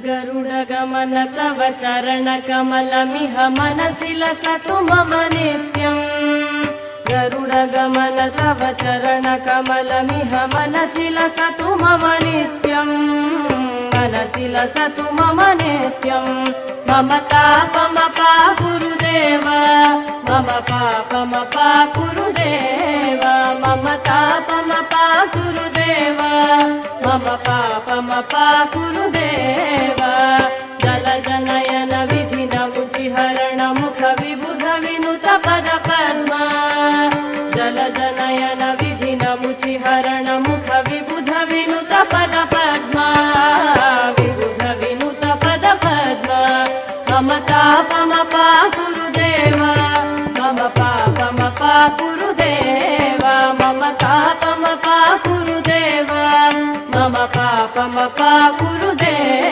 गरुडगमन तव चरणकमलमिह मनसि लसतु मम नित्यम् गरुडगमन तव चरणकमलमिह मनसि लसतु मम नित्यम् मनसि लसतु मम नित्यम् मम तापमपा गुरुदेव मम पापमपा गुरुदेव मम तापमपा गुरुदेव मम पापमपा गुरुदेव जलजनयन विधिन मुचिहरण मुख विबुध विनुत पद पद्मा जलजनयन विधिन मुचिहरण मुख विबुध विनुत पद पद्मा विबुध विनुत पद पद्मा मम तापमपा गुरुदेव मम पापमपा गुरुदेव मम तापमपा गुरुदेव मम पापमपा गुरुदेव।